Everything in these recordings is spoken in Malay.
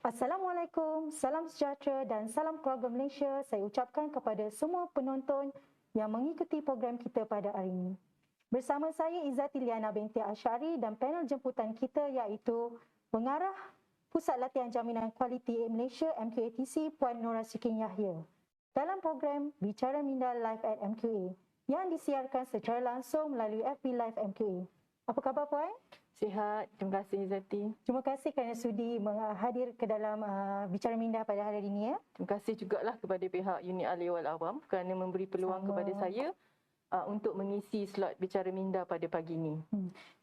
Assalamualaikum, salam sejahtera dan salam keluarga Malaysia saya ucapkan kepada semua penonton yang mengikuti program kita pada hari ini. Bersama saya Izzati Liana binti Asyari dan panel jemputan kita iaitu Pengarah Pusat Latihan Jaminan Kualiti Malaysia MQATC Puan Nora Sikin Yahya dalam program Bicara Minda Live at MQA yang disiarkan secara langsung melalui FB Live MQA. Apa khabar Puan? Sihat, terima kasih Izzati. Terima kasih kerana sudi hadir ke dalam Bicara Minda pada hari ini ya. Terima kasih jugalah kepada pihak Unit Ahli Wal Awam kerana memberi peluang kepada saya untuk mengisi slot Bicara Minda pada pagi ini.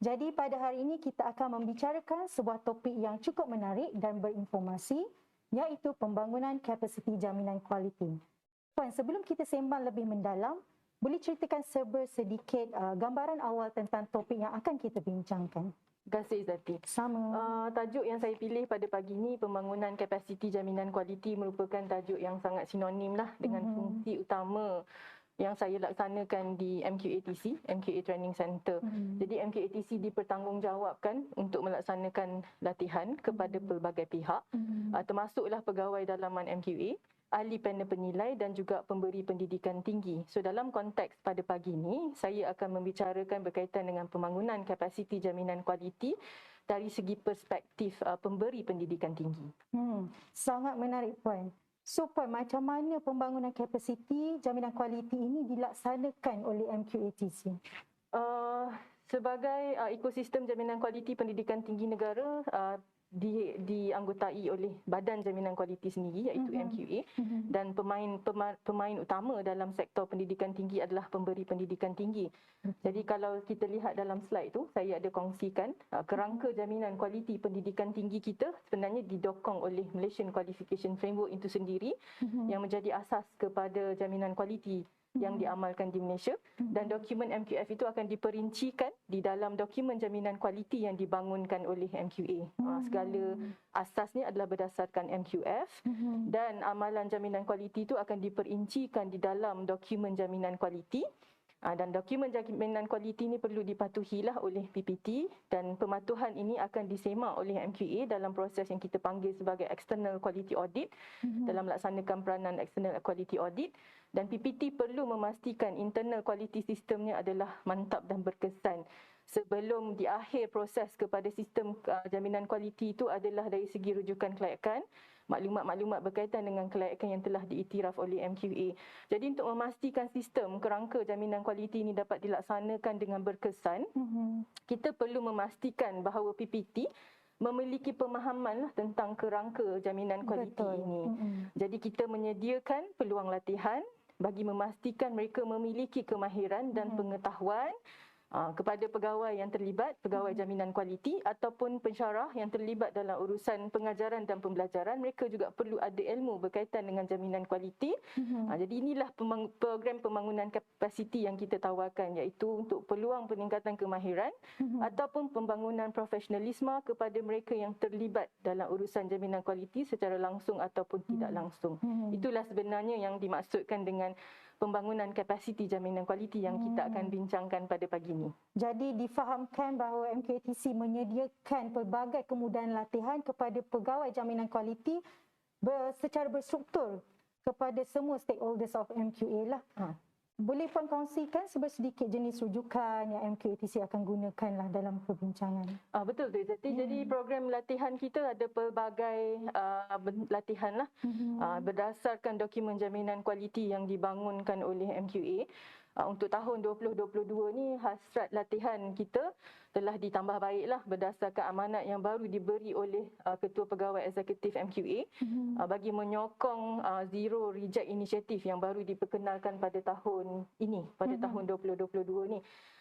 Jadi pada hari ini kita akan membicarakan sebuah topik yang cukup menarik dan berinformasi iaitu pembangunan kapasiti jaminan kualiti. Puan, sebelum kita sembang lebih mendalam, boleh ceritakan sedikit gambaran awal tentang topik yang akan kita bincangkan? Terima kasih Izzati. Sama. Tajuk yang saya pilih pada pagi ini, pembangunan kapasiti jaminan kualiti, merupakan tajuk yang sangat sinonim lah dengan fungsi utama yang saya laksanakan di MQATC, MQA Training Center. Jadi MQATC dipertanggungjawabkan untuk melaksanakan latihan kepada pelbagai pihak, termasuklah pegawai dalaman MQA, ahli panel penilai dan juga pemberi pendidikan tinggi. So dalam konteks pada pagi ini, saya akan membicarakan berkaitan dengan pembangunan kapasiti jaminan kualiti dari segi perspektif pemberi pendidikan tinggi. Sangat menarik Puan. So Puan, macam mana pembangunan kapasiti jaminan kualiti ini dilaksanakan oleh MQATC? Sebagai ekosistem jaminan kualiti pendidikan tinggi negara, dianggotai oleh Badan Jaminan Kualiti sendiri iaitu MQA, dan pemain utama dalam sektor pendidikan tinggi adalah pemberi pendidikan tinggi. Jadi kalau kita lihat dalam slide tu, saya ada kongsikan kerangka jaminan kualiti pendidikan tinggi kita sebenarnya didokong oleh Malaysian Qualification Framework itu sendiri yang menjadi asas kepada jaminan kualiti yang diamalkan di Malaysia, dan dokumen MQF itu akan diperincikan di dalam dokumen jaminan kualiti yang dibangunkan oleh MQA. Segala asasnya adalah berdasarkan MQF, dan amalan jaminan kualiti itu akan diperincikan di dalam dokumen jaminan kualiti. Dan dokumen jaminan kualiti ini perlu dipatuhilah oleh PPT, dan pematuhan ini akan disemak oleh MQA dalam proses yang kita panggil sebagai External Quality Audit dalam melaksanakan peranan External Quality Audit, dan PPT perlu memastikan internal quality sistemnya adalah mantap dan berkesan sebelum di akhir proses kepada sistem jaminan kualiti itu adalah dari segi rujukan kelayakan, maklumat-maklumat berkaitan dengan kelayakan yang telah diiktiraf oleh MQA. Jadi untuk memastikan sistem kerangka jaminan kualiti ini dapat dilaksanakan dengan berkesan, kita perlu memastikan bahawa PPT memiliki pemahaman tentang kerangka jaminan kualiti ini. Jadi kita menyediakan peluang latihan bagi memastikan mereka memiliki kemahiran dan pengetahuan kepada pegawai yang terlibat, pegawai jaminan kualiti ataupun pensyarah yang terlibat dalam urusan pengajaran dan pembelajaran, mereka juga perlu ada ilmu berkaitan dengan jaminan kualiti. Jadi inilah program pembangunan kapasiti yang kita tawarkan, iaitu untuk peluang peningkatan kemahiran ataupun pembangunan profesionalisme kepada mereka yang terlibat dalam urusan jaminan kualiti secara langsung ataupun tidak langsung. Itulah sebenarnya yang dimaksudkan dengan pembangunan kapasiti jaminan kualiti yang kita akan bincangkan pada pagi ini. Jadi difahamkan bahawa MQATC menyediakan pelbagai kemudahan latihan kepada pegawai jaminan kualiti secara berstruktur kepada semua stakeholders of MQA lah. Boleh Puan kongsikan sedikit jenis rujukan yang MQATC akan gunakan lah dalam perbincangan? Betul tu Izzati. Jadi program latihan kita ada pelbagai latihan lah berdasarkan dokumen jaminan kualiti yang dibangunkan oleh MQA. Untuk tahun 2022 ni hasrat latihan kita telah ditambah baiklah berdasarkan amanat yang baru diberi oleh Ketua Pegawai Eksekutif MQA bagi menyokong Zero Reject Initiative yang baru diperkenalkan pada tahun ini, pada tahun 2022 ni.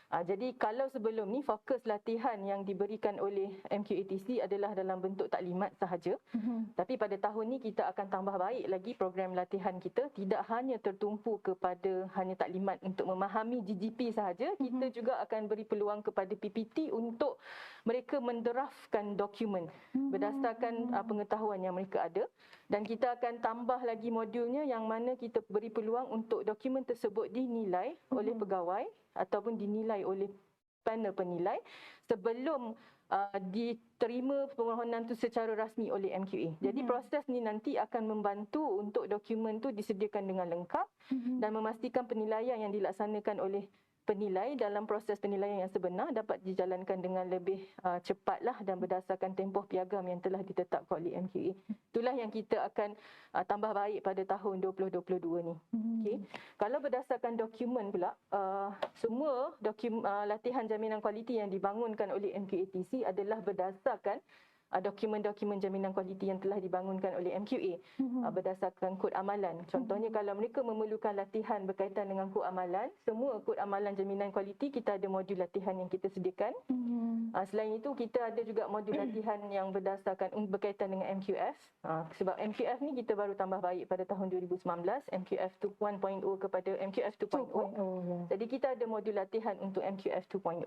Jadi kalau sebelum ni fokus latihan yang diberikan oleh MQATC adalah dalam bentuk taklimat sahaja, tapi pada tahun ni kita akan tambah baik lagi program latihan kita, tidak hanya tertumpu kepada hanya taklimat untuk memahami GGP sahaja, kita juga akan beri peluang kepada PPT untuk mereka mendraftkan dokumen berdasarkan pengetahuan yang mereka ada, dan kita akan tambah lagi modulnya yang mana kita beri peluang untuk dokumen tersebut dinilai oleh pegawai ataupun dinilai oleh panel penilai sebelum diterima permohonan tu secara rasmi oleh MQA. Jadi proses ni nanti akan membantu untuk dokumen tu disediakan dengan lengkap dan memastikan penilaian yang dilaksanakan oleh penilai dalam proses penilaian yang sebenar dapat dijalankan dengan lebih cepatlah dan berdasarkan tempoh piagam yang telah ditetapkan oleh MQA. Itulah yang kita akan tambah baik pada tahun 2022 ni. Okey. Kalau berdasarkan dokumen pula, semua latihan jaminan kualiti yang dibangunkan oleh MQATC adalah berdasarkan dokumen-dokumen jaminan kualiti yang telah dibangunkan oleh MQA berdasarkan kod amalan. Contohnya kalau mereka memerlukan latihan berkaitan dengan kod amalan, semua kod amalan jaminan kualiti kita ada modul latihan yang kita sediakan. Selain itu kita ada juga modul latihan yang berdasarkan berkaitan dengan MQF. Sebab MQF ni kita baru tambah baik pada tahun 2019, MQF 1.0 kepada MQF 2.0. Jadi kita ada modul latihan untuk MQF 2.0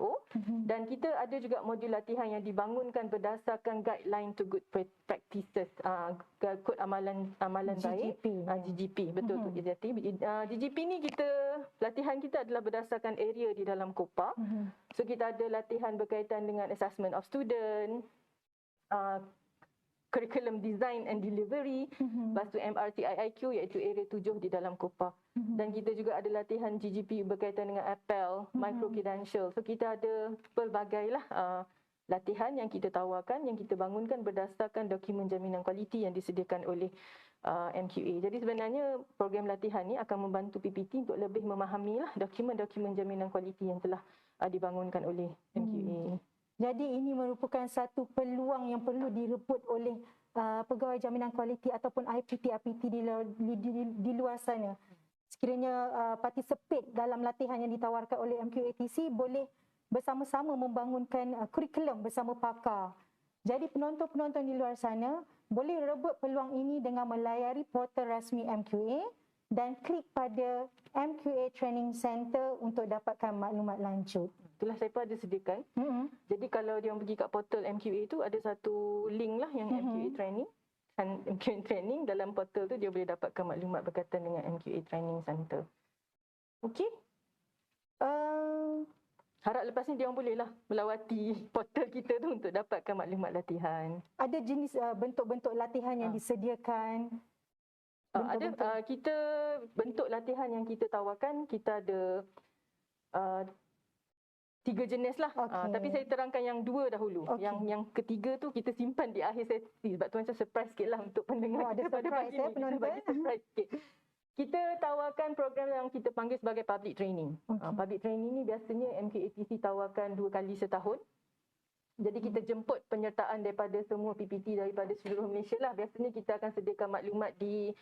dan kita ada juga modul latihan yang dibangunkan berdasarkan guideline to good practices, kod amalan baik, GGP, betul tu Izati. GGP ni latihan kita adalah berdasarkan area di dalam COPA. So kita ada latihan berkaitan dengan assessment of student, curriculum design and delivery, lepas tu MRTIIQ iaitu area 7 di dalam COPA. Dan kita juga ada latihan GGP berkaitan dengan APEL, micro credential. So kita ada pelbagai latihan yang kita tawarkan, yang kita bangunkan berdasarkan dokumen jaminan kualiti yang disediakan oleh MQA. Jadi sebenarnya program latihan ni akan membantu PPT untuk lebih memahami dokumen-dokumen jaminan kualiti yang telah dibangunkan oleh MQA. Jadi ini merupakan satu peluang yang perlu direbut oleh pegawai jaminan kualiti ataupun IPT-APT di luar sana. Sekiranya participate dalam latihan yang ditawarkan oleh MQATC boleh bersama-sama membangunkan kurikulum bersama pakar. Jadi penonton-penonton di luar sana boleh rebut peluang ini dengan melayari portal rasmi MQA dan klik pada MQA Training Center untuk dapatkan maklumat lanjut. Itulah saya pun ada sediakan. Jadi kalau dia pergi kat portal MQA tu ada satu link lah yang MQA Training. Dan MQA Training dalam portal tu dia boleh dapatkan maklumat berkaitan dengan MQA Training Center. Okey. Harap lepas ni dia orang bolehlah melawati portal kita tu untuk dapatkan maklumat latihan. Ada jenis bentuk-bentuk latihan yang disediakan? Kita bentuk latihan yang kita tawarkan, kita ada 3 jenis lah. Tapi saya terangkan yang 2 dahulu. Yang ketiga tu kita simpan di akhir sesi. Sebab tu macam surprise sikit lah untuk pendengar kita pada pagi ni. Kita bagi surprise sikit. Kita tawarkan program yang kita panggil sebagai public training. Public training ni biasanya MQATC tawarkan 2 kali setahun. Jadi kita jemput penyertaan daripada semua PPT daripada seluruh Malaysia lah. Biasanya kita akan sediakan maklumat di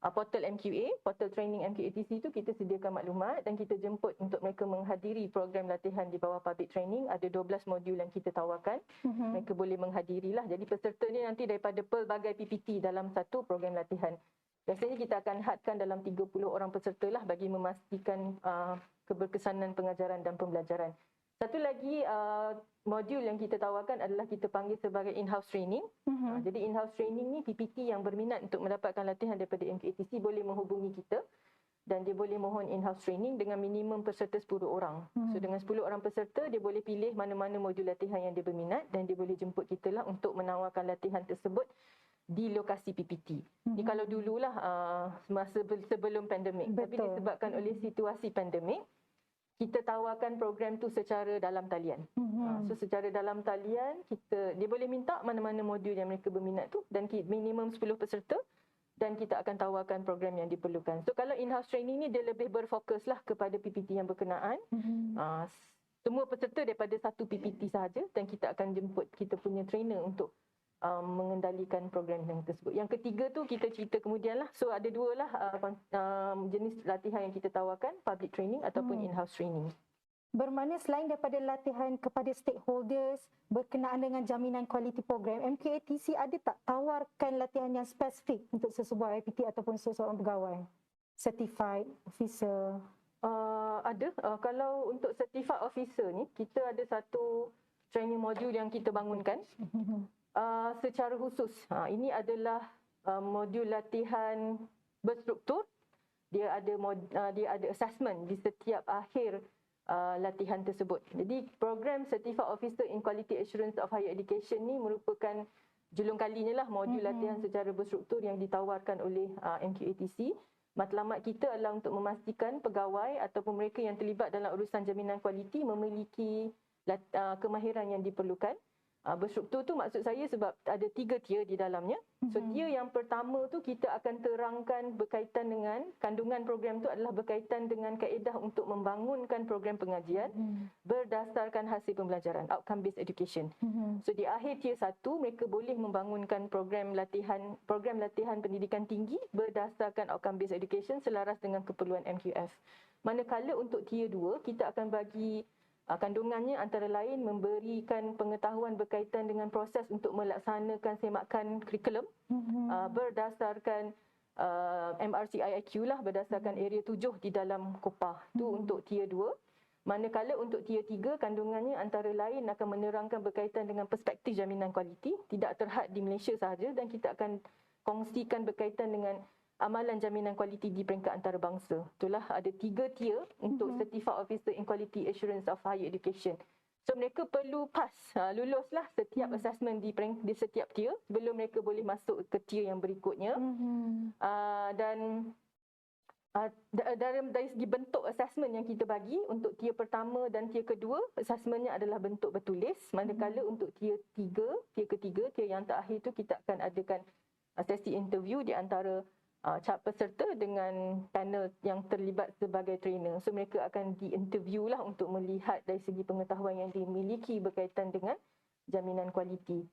portal MQA, portal training MQATC tu kita sediakan maklumat dan kita jemput untuk mereka menghadiri program latihan di bawah public training. Ada 12 modul yang kita tawarkan. Mereka boleh menghadirilah. Jadi peserta ni nanti daripada pelbagai PPT dalam satu program latihan. Biasanya kita akan hadkan dalam 30 orang peserta lah bagi memastikan keberkesanan pengajaran dan pembelajaran. Satu lagi modul yang kita tawarkan adalah kita panggil sebagai in-house training. Jadi in-house training ni PPT yang berminat untuk mendapatkan latihan daripada MQATC boleh menghubungi kita dan dia boleh mohon in-house training dengan minimum peserta 10 orang. So dengan 10 orang peserta dia boleh pilih mana-mana modul latihan yang dia berminat dan dia boleh jemput kita lah untuk menawarkan latihan tersebut di lokasi PPT. Ni kalau dululah semasa sebelum pandemik. Tapi disebabkan oleh situasi pandemik, kita tawarkan program tu secara dalam talian. So secara dalam talian dia boleh minta mana-mana modul yang mereka berminat tu dan minimum 10 peserta dan kita akan tawarkan program yang diperlukan. So kalau in-house training ni dia lebih berfokuslah kepada PPT yang berkenaan. Semua peserta daripada satu PPT sahaja dan kita akan jemput kita punya trainer untuk mengendalikan program yang tersebut. Yang ketiga tu kita cerita kemudian lah. So ada 2 lah jenis latihan yang kita tawarkan, public training ataupun in-house training. Bermakna selain daripada latihan kepada stakeholders berkenaan dengan jaminan kualiti program, MQATC ada tak tawarkan latihan yang spesifik untuk sesebuah IPT ataupun seseorang pegawai? Certified officer? Ada. Kalau untuk certified officer ni, kita ada satu training modul yang kita bangunkan. Secara khusus, ini adalah modul latihan berstruktur. Dia ada assessment di setiap akhir latihan tersebut. Jadi program Certified Officer in Quality Assurance of Higher Education ni merupakan julung kalinya lah modul latihan secara berstruktur yang ditawarkan oleh MQATC. Matlamat kita adalah untuk memastikan pegawai ataupun mereka yang terlibat dalam urusan jaminan kualiti memiliki kemahiran yang diperlukan. Berstruktur tu maksud saya sebab ada 3 tier di dalamnya. So tier yang pertama tu kita akan terangkan berkaitan dengan kandungan program tu adalah berkaitan dengan kaedah untuk membangunkan program pengajian berdasarkan hasil pembelajaran, outcome based education. So di akhir tier 1 mereka boleh membangunkan program latihan pendidikan tinggi berdasarkan outcome based education selaras dengan keperluan MQF. Manakala untuk tier 2 kita akan bagi kandungannya antara lain memberikan pengetahuan berkaitan dengan proses untuk melaksanakan semakan kurikulum berdasarkan MRCIIQ lah, berdasarkan area 7 di dalam Kopah. Tu untuk tier 2. Manakala untuk tier 3 kandungannya antara lain akan menerangkan berkaitan dengan perspektif jaminan kualiti, tidak terhad di Malaysia sahaja, dan kita akan kongsikan berkaitan dengan amalan jaminan kualiti di peringkat antarabangsa. Itulah ada 3 tier untuk Certified Officer in Quality Assurance of Higher Education. So mereka perlu luluslah setiap assessment di setiap tier sebelum mereka boleh masuk ke tier yang berikutnya. Dan dari segi bentuk assessment yang kita bagi untuk tier pertama dan tier kedua, assessmentnya adalah bentuk bertulis. Manakala untuk tier ketiga, tier yang terakhir tu kita akan adakan sesi interview di antara peserta dengan panel yang terlibat sebagai trainer. So mereka akan diinterview lah untuk melihat dari segi pengetahuan yang dimiliki berkaitan dengan jaminan kualiti.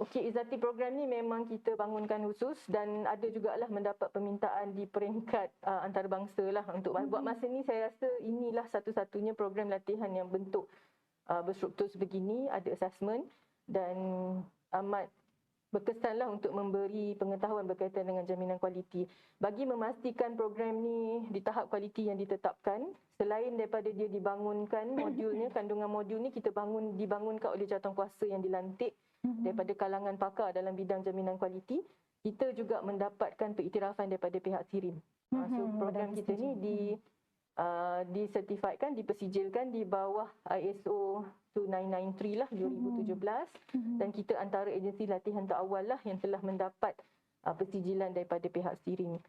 Okey, Izzati, program ni memang kita bangunkan khusus dan ada jugalah mendapat permintaan di peringkat antarabangsa lah untuk buat masa ni. Saya rasa inilah satu-satunya program latihan yang bentuk berstruktur sebegini, ada assessment dan amat berkesanlah untuk memberi pengetahuan berkaitan dengan jaminan kualiti. Bagi memastikan program ni di tahap kualiti yang ditetapkan, selain daripada dia dibangunkan modulnya, kandungan modul ni dibangunkan oleh jawatankuasa yang dilantik daripada kalangan pakar dalam bidang jaminan kualiti, kita juga mendapatkan pengiktirafan daripada pihak SIRIM. So program kita ni disertifikkan, dipersijilkan di bawah ISO 2993 lah 2017 dan kita antara agensi latihan terawal lah yang telah mendapat persijilan daripada pihak SIRIM.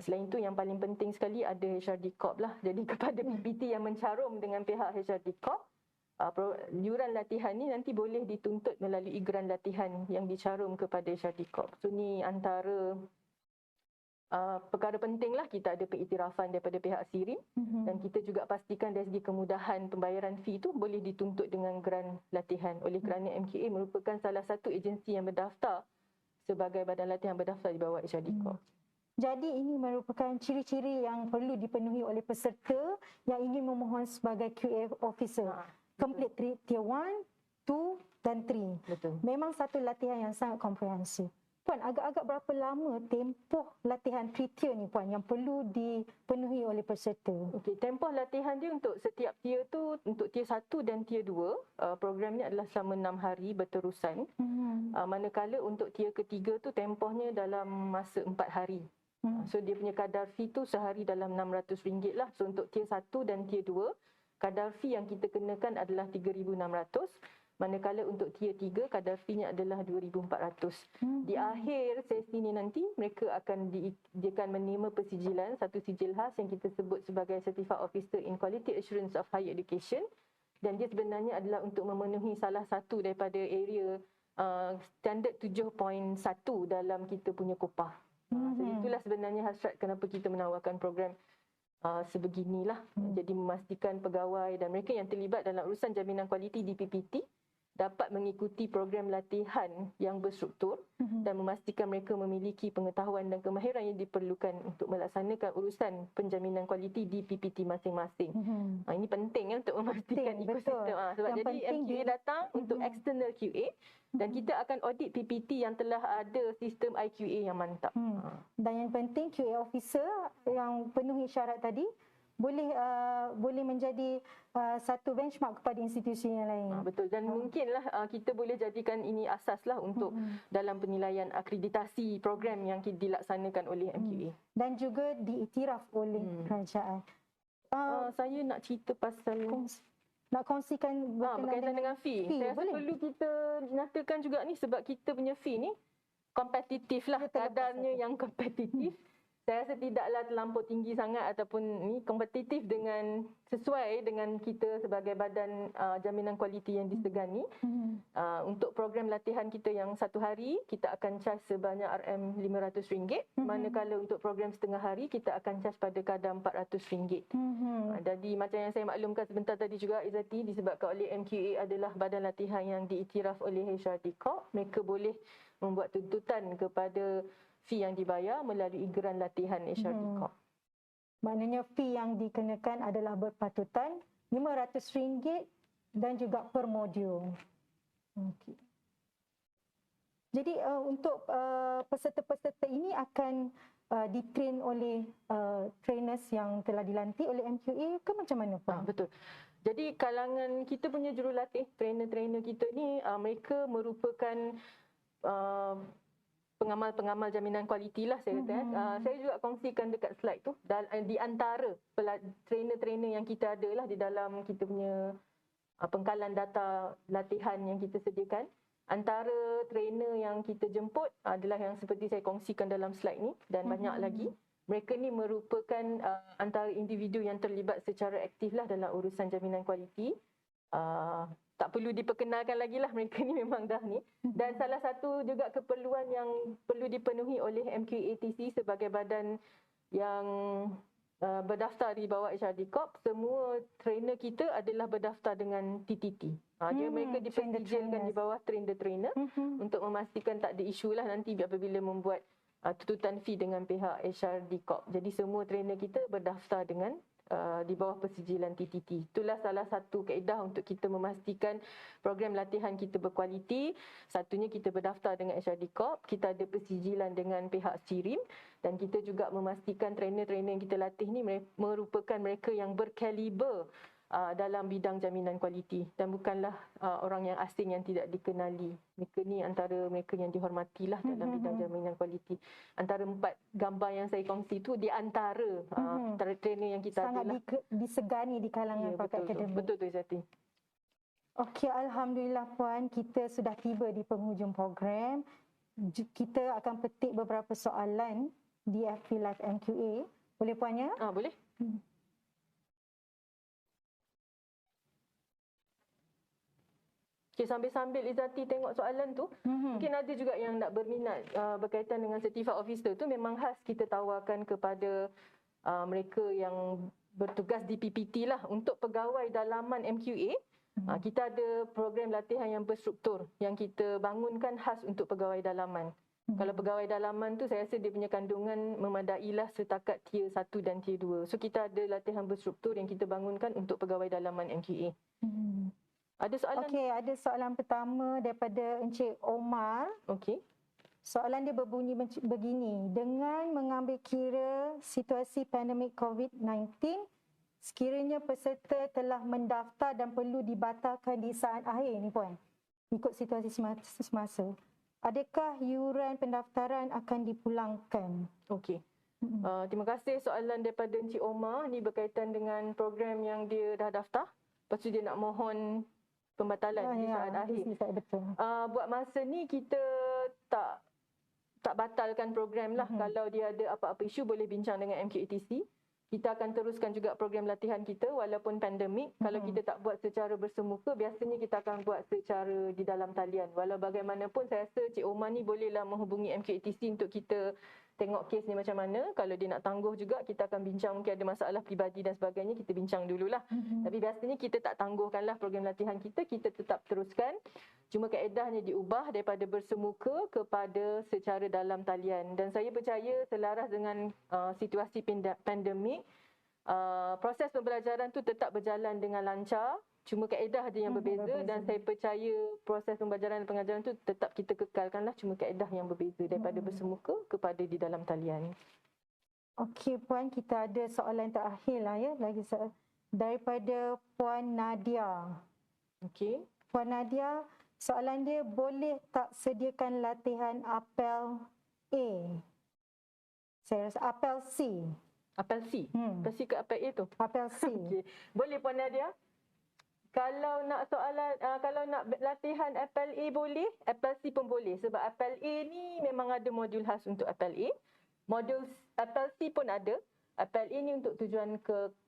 Selain itu yang paling penting sekali ada HRD Corp lah. Jadi kepada PPT yang mencarum dengan pihak HRD Corp, yuran latihan ni nanti boleh dituntut melalui geran latihan yang dicarum kepada HRD Corp. So ni antara perkara penting lah, kita ada pengiktirafan daripada pihak SIRIM dan kita juga pastikan dari segi kemudahan pembayaran fee tu boleh dituntut dengan geran latihan oleh kerana MQA merupakan salah satu agensi yang berdaftar sebagai badan latihan berdaftar di bawah HRD Corp. Jadi ini merupakan ciri-ciri yang perlu dipenuhi oleh peserta yang ingin memohon sebagai QA officer. Complete tier 1, 2 dan 3. Betul. Memang satu latihan yang sangat komprehensif. Puan, agak-agak berapa lama tempoh latihan 3 tier ni Puan yang perlu dipenuhi oleh peserta? Okey, tempoh latihan dia untuk setiap tier tu, untuk tier 1 dan tier 2, program ni adalah selama 6 hari berterusan. Manakala untuk tier ketiga tu tempohnya dalam masa 4 hari. So dia punya kadar fee tu sehari dalam RM600 lah. So untuk tier 1 dan tier 2, kadar fee yang kita kenakan adalah RM3,600. Manakala untuk tier 3, kadar fee-nya adalah RM2,400. Di akhir sesi ni nanti, mereka akan menerima persijilan, satu sijil khas yang kita sebut sebagai Certified Officer in Quality Assurance of Higher Education. Dan dia sebenarnya adalah untuk memenuhi salah satu daripada area standard 7.1 dalam kita punya Kopah. So itulah sebenarnya hasrat kenapa kita menawarkan program sebeginilah. Jadi memastikan pegawai dan mereka yang terlibat dalam urusan jaminan kualiti di PPT dapat mengikuti program latihan yang berstruktur dan memastikan mereka memiliki pengetahuan dan kemahiran yang diperlukan untuk melaksanakan urusan penjaminan kualiti di PPT masing-masing. Ini penting ya untuk memastikan ekosistem. Sebab yang jadi MQA datang untuk external QA dan kita akan audit PPT yang telah ada sistem IQA yang mantap. Dan yang penting QA officer yang penuhi syarat tadi boleh menjadi satu benchmark kepada institusi yang lain. Betul, dan mungkinlah kita boleh jadikan ini asaslah untuk dalam penilaian akreditasi program yang dilaksanakan oleh MQA. Dan juga diiktiraf oleh kerajaan. Saya nak cerita pasal Nak kongsikan berkaitan dengan fee. Saya rasa boleh? perlu kita nyatakan juga ni sebab kita punya fee ni kompetitif lah, kadarnya yang kompetitif. Saya rasa tidaklah terlampau tinggi sangat ataupun ni kompetitif dengan sesuai dengan kita sebagai badan jaminan kualiti yang disegani. Untuk program latihan kita yang satu hari, kita akan charge sebanyak RM500. Manakala untuk program setengah hari, kita akan charge pada kadar RM400. Jadi macam yang saya maklumkan sebentar tadi juga Izzati, disebabkan oleh MQA adalah badan latihan yang diiktiraf oleh HRD Corp, mereka boleh membuat tuntutan kepada fee yang dibayar melalui geran latihan HRD Corp. Maknanya fee yang dikenakan adalah berpatutan RM500 dan juga per modul. Okey. Jadi untuk peserta-peserta ini akan ditrain oleh trainers yang telah dilantik oleh MQA ke macam mana Pak? Betul. Jadi kalangan kita punya jurulatih, trainer-trainer kita ni mereka merupakan pengamal-pengamal jaminan kualiti lah saya kata. Saya juga kongsikan dekat slide tu, di antara trainer-trainer yang kita ada lah di dalam kita punya pengkalan data latihan yang kita sediakan. Antara trainer yang kita jemput adalah yang seperti saya kongsikan dalam slide ni dan banyak lagi. Mereka ni merupakan antara individu yang terlibat secara aktif lah dalam urusan jaminan kualiti. Tak perlu diperkenalkan lagi lah, mereka ni memang dah ni. Dan salah satu juga keperluan yang perlu dipenuhi oleh MQATC sebagai badan yang berdaftar di bawah HRD Corp, semua trainer kita adalah berdaftar dengan TTT. Dia mereka dipersijilkan di bawah trainer untuk memastikan tak ada isu lah nanti apabila membuat tuntutan fee dengan pihak HRD Corp. Jadi semua trainer kita berdaftar dengan di bawah persijilan TTT. Itulah salah satu kaedah untuk kita memastikan program latihan kita berkualiti. Satunya kita berdaftar dengan HRD Corp, kita ada persijilan dengan pihak SIRIM dan kita juga memastikan trainer-trainer yang kita latih ni merupakan mereka yang berkaliber dalam bidang jaminan kualiti dan bukanlah orang yang asing yang tidak dikenali. Mereka ni antara mereka yang dihormatilah dalam bidang jaminan kualiti. Antara 4 gambar yang saya kongsi tu di antara trainer yang kita sangat disegani di kalangan pakat akademik. Betul tu Izzati. Okey, alhamdulillah Puan, kita sudah tiba di penghujung program. Kita akan petik beberapa soalan di FP Live MQA. Boleh Puan ya? Boleh. Okay, sambil-sambil Izzati tengok soalan tu, mungkin ada juga yang nak berminat berkaitan dengan certified officer tu. Memang khas kita tawarkan kepada mereka yang bertugas di PPT lah. Untuk pegawai dalaman MQA, kita ada program latihan yang berstruktur yang kita bangunkan khas untuk pegawai dalaman. Kalau pegawai dalaman tu saya rasa dia punya kandungan memadailah setakat tier 1 dan tier 2. So kita ada latihan berstruktur yang kita bangunkan untuk pegawai dalaman MQA. Ada soalan? Okey, ada soalan pertama daripada Encik Omar. Okey. Soalan dia berbunyi begini, dengan mengambil kira situasi pandemik COVID-19, sekiranya peserta telah mendaftar dan perlu dibatalkan di saat akhir ni Puan, ikut situasi semasa, adakah yuran pendaftaran akan dipulangkan? Okey. Terima kasih soalan daripada Encik Omar. Ni berkaitan dengan program yang dia dah daftar. Lepas tu dia nak mohon pembatalan di saat akhir. Betul. Buat masa ni kita tak batalkan program lah. Kalau dia ada apa-apa isu boleh bincang dengan MQATC. Kita akan teruskan juga program latihan kita walaupun pandemik. Kalau kita tak buat secara bersemuka, biasanya kita akan buat secara di dalam talian. Walau bagaimanapun saya rasa Cik Omar ni bolehlah menghubungi MQATC untuk kita tengok kes ni macam mana. Kalau dia nak tangguh juga, kita akan bincang, mungkin ada masalah peribadi dan sebagainya, kita bincang dululah. Tapi biasanya kita tak tangguhkanlah program latihan kita tetap teruskan. Cuma kaedahnya diubah daripada bersemuka kepada secara dalam talian. Dan saya percaya selaras dengan situasi pandemik, proses pembelajaran tu tetap berjalan dengan lancar. Cuma kaedah ada yang berbeza dan saya percaya proses pembelajaran dan pengajaran tu tetap kita kekalkanlah, cuma kaedah yang berbeza daripada bersemuka kepada di dalam talian. Okey Puan, kita ada soalan terakhir lah ya, lagi daripada Puan Nadia. Okey. Puan Nadia, soalan dia, boleh tak sediakan latihan apel A? Saya rasa apel C. Apel C. Apel C ke apel A tu? Apel C. Okey. Boleh Puan Nadia? Kalau nak soalan, kalau nak latihan apel A boleh, apel C pun boleh. Sebab apel A ni memang ada modul khas untuk apel A. Modul apel C pun ada. Apel A ni untuk tujuan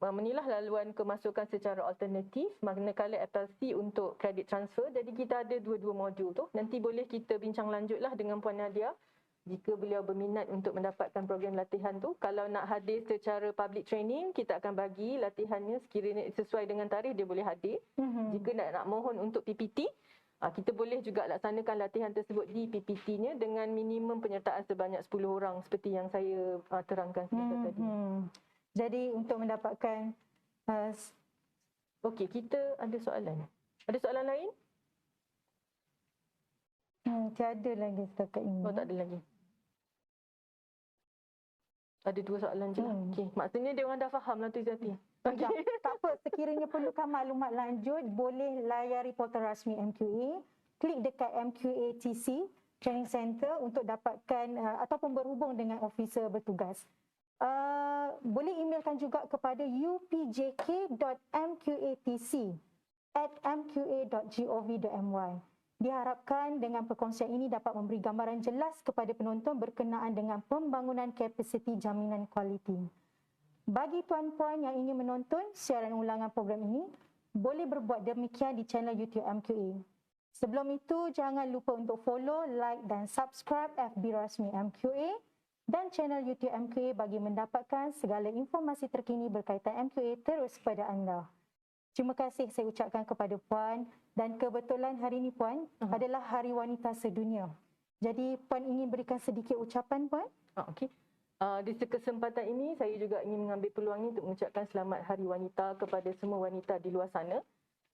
menilah laluan kemasukan secara alternatif, manakala apel C untuk credit transfer. Jadi kita ada dua-dua modul tu. Nanti boleh kita bincang lanjutlah dengan Puan Nadia jika beliau berminat untuk mendapatkan program latihan tu. Kalau nak hadir secara public training, kita akan bagi latihannya sekiranya sesuai dengan tarikh dia boleh hadir. Jika nak mohon untuk PPT, kita boleh juga laksanakan latihan tersebut di PPT-nya dengan minimum penyertaan sebanyak 10 orang seperti yang saya terangkan semasa tadi. Jadi untuk mendapatkan okey, kita ada soalan. Ada soalan lain? tiada lagi setakat ini. Oh, tak ada lagi. Ada dua soalan je lah. Okey, maksudnya dia orang dah faham lah tu Izati. Tak apa, sekiranya perlukan maklumat lanjut, boleh layari portal rasmi MQA, klik dekat MQA TC Training Center untuk dapatkan ataupun berhubung dengan officer bertugas. Boleh emailkan juga kepada upjk.mqatc@mqa.gov.my. Diharapkan dengan perkongsian ini dapat memberi gambaran jelas kepada penonton berkenaan dengan pembangunan kapasiti jaminan kualiti. Bagi tuan-puan yang ingin menonton siaran ulangan program ini, boleh berbuat demikian di channel YouTube MQA. Sebelum itu, jangan lupa untuk follow, like dan subscribe FB Rasmi MQA dan channel YouTube MQA bagi mendapatkan segala informasi terkini berkaitan MQA terus pada anda. Terima kasih saya ucapkan kepada Puan, dan kebetulan hari ini Puan adalah Hari Wanita Sedunia. Jadi Puan ingin berikan sedikit ucapan Puan? Okey. Di kesempatan ini saya juga ingin mengambil peluang ini untuk mengucapkan selamat Hari Wanita kepada semua wanita di luar sana,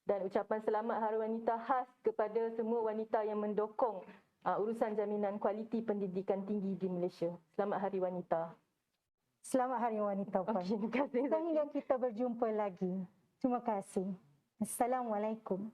dan ucapan selamat Hari Wanita khas kepada semua wanita yang mendokong urusan jaminan kualiti pendidikan tinggi di Malaysia. Selamat Hari Wanita. Selamat Hari Wanita Puan. Terima kasih. Sehingga kita berjumpa lagi. Terima kasih. Assalamualaikum.